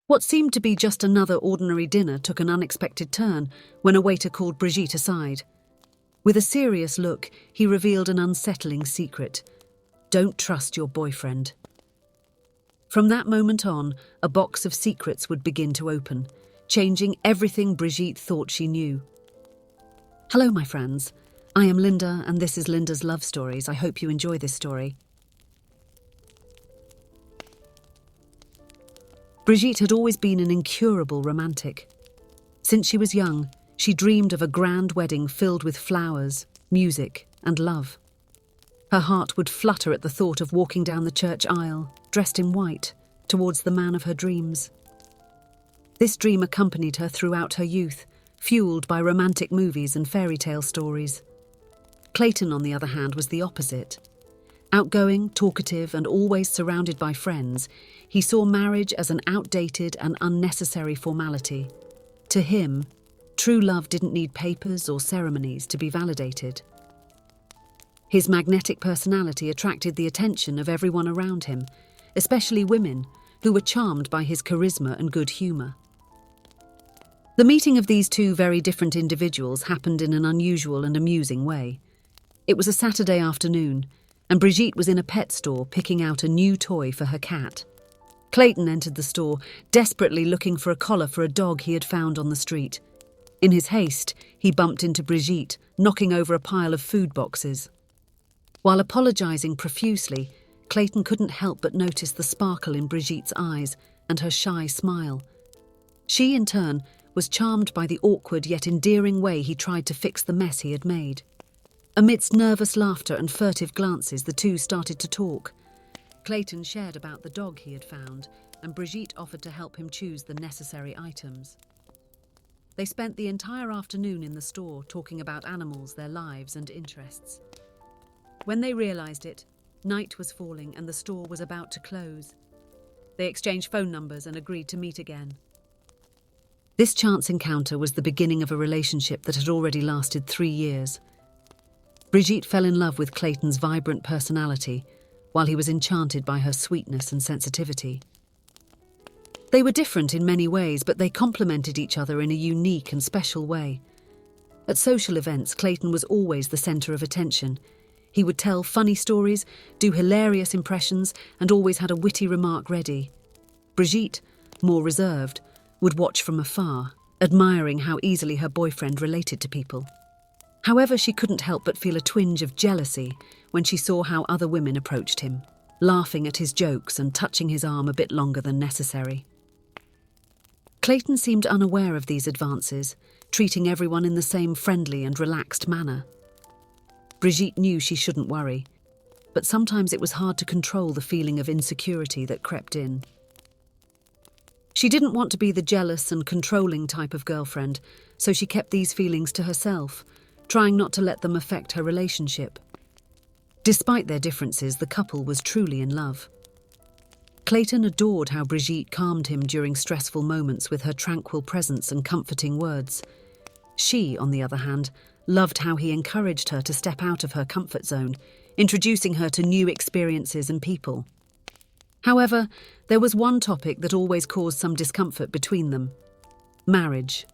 What seemed to be just another ordinary dinner took an unexpected turn when a waiter called Brigitte aside. With a serious look, he revealed an unsettling secret. Don't trust your boyfriend. From that moment on, a box of secrets would begin to open, changing everything Brigitte thought she knew. Hello, my friends. I am Linda, and this is Linda's Love Stories. I hope you enjoy this story. Brigitte had always been an incurable romantic. Since she was young, she dreamed of a grand wedding filled with flowers, music, and love. Her heart would flutter at the thought of walking down the church aisle, dressed in white, towards the man of her dreams. This dream accompanied her throughout her youth, fueled by romantic movies and fairy tale stories. Clayton, on the other hand, was the opposite. Outgoing, talkative, and always surrounded by friends, he saw marriage as an outdated and unnecessary formality. To him, true love didn't need papers or ceremonies to be validated. His magnetic personality attracted the attention of everyone around him, especially women, who were charmed by his charisma and good humour. The meeting of these two very different individuals happened in an unusual and amusing way. It was a Saturday afternoon, and Brigitte was in a pet store picking out a new toy for her cat. Clayton entered the store, desperately looking for a collar for a dog he had found on the street. In his haste, he bumped into Brigitte, knocking over a pile of food boxes. While apologising profusely, Clayton couldn't help but notice the sparkle in Brigitte's eyes and her shy smile. She, in turn, was charmed by the awkward yet endearing way he tried to fix the mess he had made. Amidst nervous laughter and furtive glances, the two started to talk. Clayton shared about the dog he had found, and Brigitte offered to help him choose the necessary items. They spent the entire afternoon in the store talking about animals, their lives and interests. When they realised it, night was falling and the store was about to close. They exchanged phone numbers and agreed to meet again. This chance encounter was the beginning of a relationship that had already lasted 3 years. Brigitte fell in love with Clayton's vibrant personality, while he was enchanted by her sweetness and sensitivity. They were different in many ways, but they complemented each other in a unique and special way. At social events, Clayton was always the centre of attention. He would tell funny stories, do hilarious impressions, and always had a witty remark ready. Brigitte, more reserved, would watch from afar, admiring how easily her boyfriend related to people. However, she couldn't help but feel a twinge of jealousy when she saw how other women approached him, laughing at his jokes and touching his arm a bit longer than necessary. Clayton seemed unaware of these advances, treating everyone in the same friendly and relaxed manner. Brigitte knew she shouldn't worry, but sometimes it was hard to control the feeling of insecurity that crept in. She didn't want to be the jealous and controlling type of girlfriend, so she kept these feelings to herself, trying not to let them affect her relationship. Despite their differences, the couple was truly in love. Clayton adored how Brigitte calmed him during stressful moments with her tranquil presence and comforting words. She, on the other hand, loved how he encouraged her to step out of her comfort zone, introducing her to new experiences and people. However, there was one topic that always caused some discomfort between them: marriage.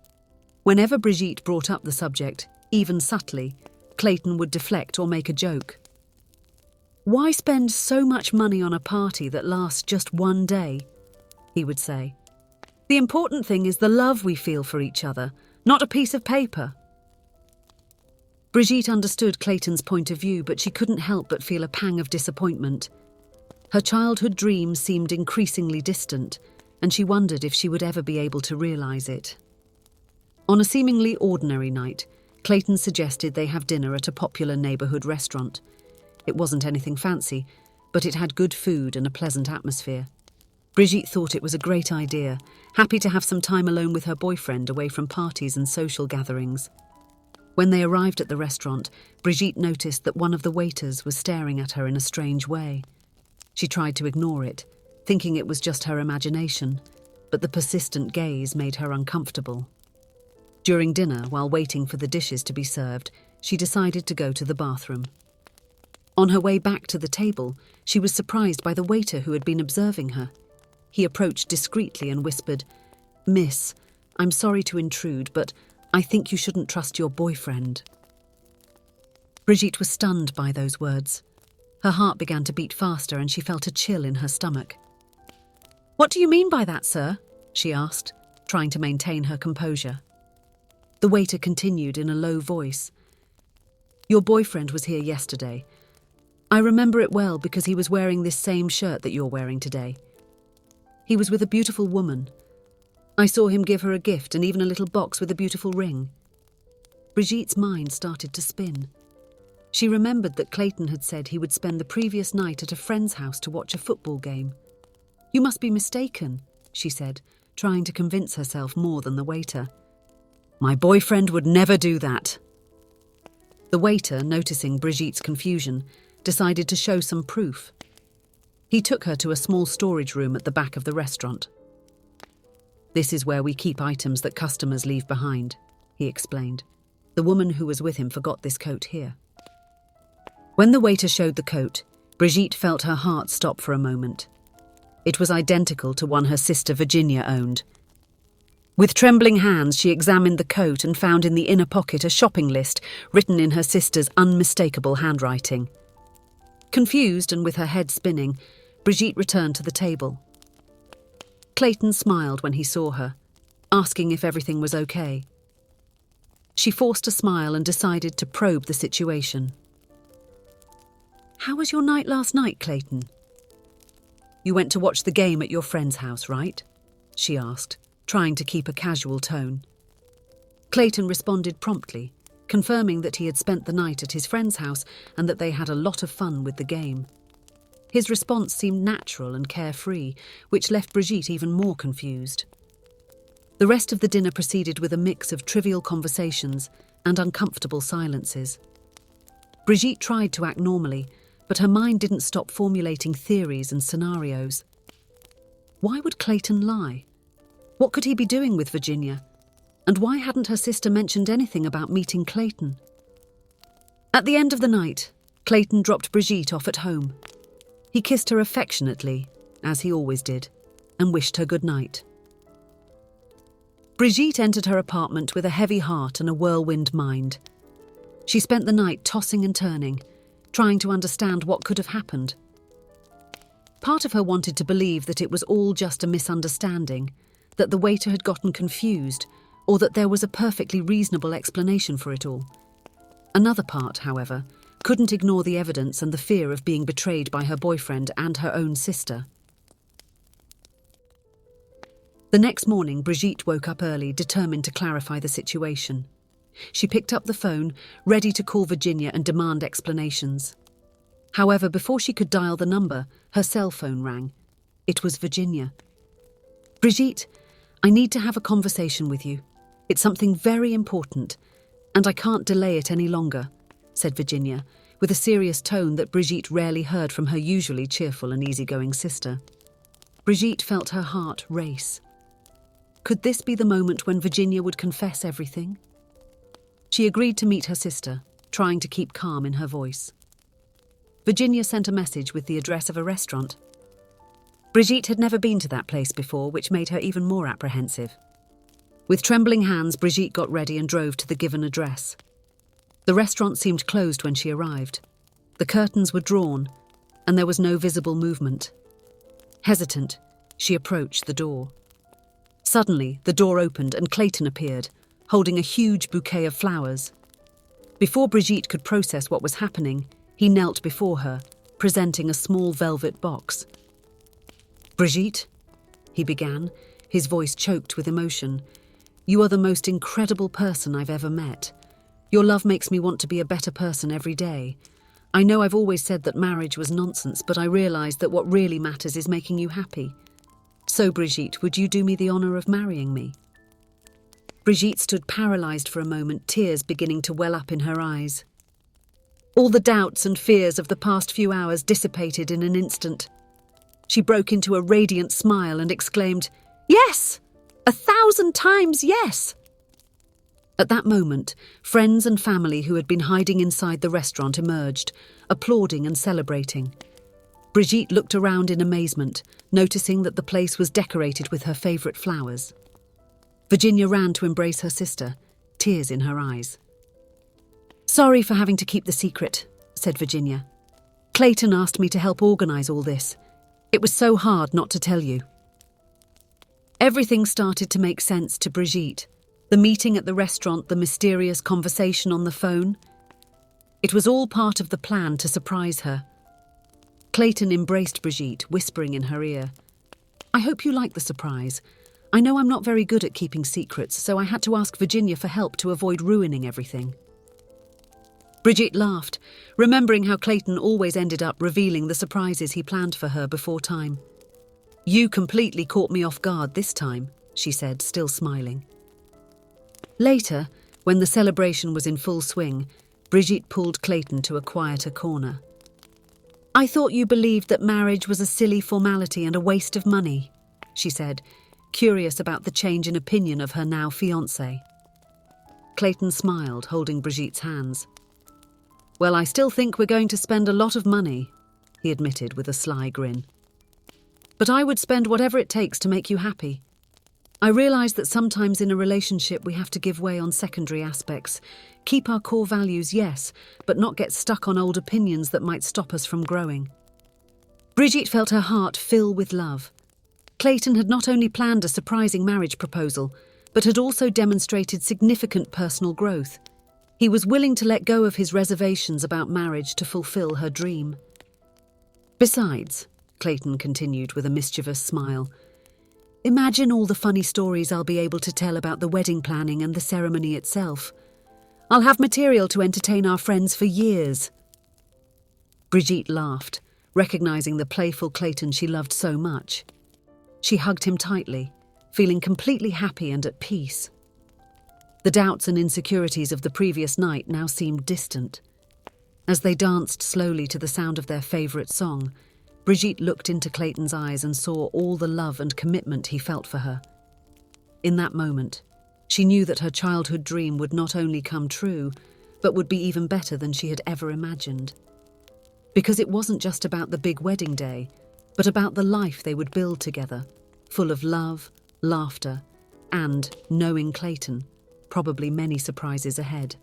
Whenever Brigitte brought up the subject, even subtly, Clayton would deflect or make a joke. "Why spend so much money on a party that lasts just one day?" he would say. "The important thing is the love we feel for each other, not a piece of paper." Brigitte understood Clayton's point of view, but she couldn't help but feel a pang of disappointment. Her childhood dream seemed increasingly distant, and she wondered if she would ever be able to realise it. On a seemingly ordinary night, Clayton suggested they have dinner at a popular neighbourhood restaurant. It wasn't anything fancy, but it had good food and a pleasant atmosphere. Brigitte thought it was a great idea, happy to have some time alone with her boyfriend away from parties and social gatherings. When they arrived at the restaurant, Brigitte noticed that one of the waiters was staring at her in a strange way. She tried to ignore it, thinking it was just her imagination, but the persistent gaze made her uncomfortable. During dinner, while waiting for the dishes to be served, she decided to go to the bathroom. On her way back to the table, she was surprised by the waiter who had been observing her. He approached discreetly and whispered, "Miss, I'm sorry to intrude, but I think you shouldn't trust your boyfriend." Brigitte was stunned by those words. Her heart began to beat faster and she felt a chill in her stomach. "What do you mean by that, sir?" she asked, trying to maintain her composure. The waiter continued in a low voice. "Your boyfriend was here yesterday. I remember it well because he was wearing this same shirt that you're wearing today. He was with a beautiful woman. I saw him give her a gift and even a little box with a beautiful ring." Brigitte's mind started to spin. She remembered that Clayton had said he would spend the previous night at a friend's house to watch a football game. "You must be mistaken," she said, trying to convince herself more than the waiter. "My boyfriend would never do that." The waiter, noticing Brigitte's confusion, decided to show some proof. He took her to a small storage room at the back of the restaurant. "This is where we keep items that customers leave behind," he explained. "The woman who was with him forgot this coat here." When the waiter showed the coat, Brigitte felt her heart stop for a moment. It was identical to one her sister Virginia owned. With trembling hands, she examined the coat and found in the inner pocket a shopping list written in her sister's unmistakable handwriting. Confused and with her head spinning, Brigitte returned to the table. Clayton smiled when he saw her, asking if everything was okay. She forced a smile and decided to probe the situation. "How was your night last night, Clayton?" "You went to watch the game at your friend's house, right?" she asked, trying to keep a casual tone. Clayton responded promptly, confirming that he had spent the night at his friend's house and that they had a lot of fun with the game. His response seemed natural and carefree, which left Brigitte even more confused. The rest of the dinner proceeded with a mix of trivial conversations and uncomfortable silences. Brigitte tried to act normally, but her mind didn't stop formulating theories and scenarios. Why would Clayton lie? What could he be doing with Virginia? And why hadn't her sister mentioned anything about meeting Clayton? At the end of the night, Clayton dropped Brigitte off at home. He kissed her affectionately, as he always did, and wished her good night. Brigitte entered her apartment with a heavy heart and a whirlwind mind. She spent the night tossing and turning, trying to understand what could have happened. Part of her wanted to believe that it was all just a misunderstanding, that the waiter had gotten confused, or that there was a perfectly reasonable explanation for it all. Another part, however, couldn't ignore the evidence and the fear of being betrayed by her boyfriend and her own sister. The next morning, Brigitte woke up early, determined to clarify the situation. She picked up the phone, ready to call Virginia and demand explanations. However, before she could dial the number, her cell phone rang. It was Virginia. "Brigitte, I need to have a conversation with you. It's something very important, and I can't delay it any longer," said Virginia, with a serious tone that Brigitte rarely heard from her usually cheerful and easygoing sister. Brigitte felt her heart race. Could this be the moment when Virginia would confess everything? She agreed to meet her sister, trying to keep calm in her voice. Virginia sent a message with the address of a restaurant. Brigitte had never been to that place before, which made her even more apprehensive. With trembling hands, Brigitte got ready and drove to the given address. The restaurant seemed closed when she arrived. The curtains were drawn, and there was no visible movement. Hesitant, she approached the door. Suddenly, the door opened and Clayton appeared, holding a huge bouquet of flowers. Before Brigitte could process what was happening, he knelt before her, presenting a small velvet box. "Brigitte," he began, his voice choked with emotion, "you are the most incredible person I've ever met. Your love makes me want to be a better person every day. I know I've always said that marriage was nonsense, but I realised that what really matters is making you happy. So, Brigitte, would you do me the honour of marrying me?" Brigitte stood paralysed for a moment, tears beginning to well up in her eyes. All the doubts and fears of the past few hours dissipated in an instant. She broke into a radiant smile and exclaimed, "Yes! 1,000 times yes!" At that moment, friends and family who had been hiding inside the restaurant emerged, applauding and celebrating. Brigitte looked around in amazement, noticing that the place was decorated with her favourite flowers. Virginia ran to embrace her sister, tears in her eyes. "Sorry for having to keep the secret," said Virginia. "Clayton asked me to help organise all this. It was so hard not to tell you." Everything started to make sense to Brigitte. The meeting at the restaurant, the mysterious conversation on the phone. It was all part of the plan to surprise her. Clayton embraced Brigitte, whispering in her ear, "I hope you like the surprise. I know I'm not very good at keeping secrets, so I had to ask Virginia for help to avoid ruining everything." Brigitte laughed, remembering how Clayton always ended up revealing the surprises he planned for her before time. "You completely caught me off guard this time," she said, still smiling. Later, when the celebration was in full swing, Brigitte pulled Clayton to a quieter corner. "I thought you believed that marriage was a silly formality and a waste of money," she said, curious about the change in opinion of her now fiancé. Clayton smiled, holding Brigitte's hands. "Well, I still think we're going to spend a lot of money," he admitted with a sly grin. "But I would spend whatever it takes to make you happy. I realise that sometimes in a relationship we have to give way on secondary aspects. Keep our core values, yes, but not get stuck on old opinions that might stop us from growing." Brigitte felt her heart fill with love. Clayton had not only planned a surprising marriage proposal, but had also demonstrated significant personal growth. He was willing to let go of his reservations about marriage to fulfill her dream. "Besides," Clayton continued with a mischievous smile, "imagine all the funny stories I'll be able to tell about the wedding planning and the ceremony itself. I'll have material to entertain our friends for years." Brigitte laughed, recognizing the playful Clayton she loved so much. She hugged him tightly, feeling completely happy and at peace. The doubts and insecurities of the previous night now seemed distant. As they danced slowly to the sound of their favourite song, Brigitte looked into Clayton's eyes and saw all the love and commitment he felt for her. In that moment, she knew that her childhood dream would not only come true, but would be even better than she had ever imagined. Because it wasn't just about the big wedding day, but about the life they would build together, full of love, laughter, and, knowing Clayton, probably many surprises ahead.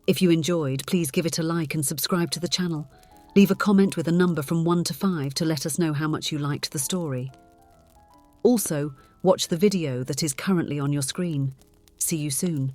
If you enjoyed, please give it a like and subscribe to the channel. Leave a comment with a number from 1 to 5 to let us know how much you liked the story. Also, watch the video that is currently on your screen. See you soon.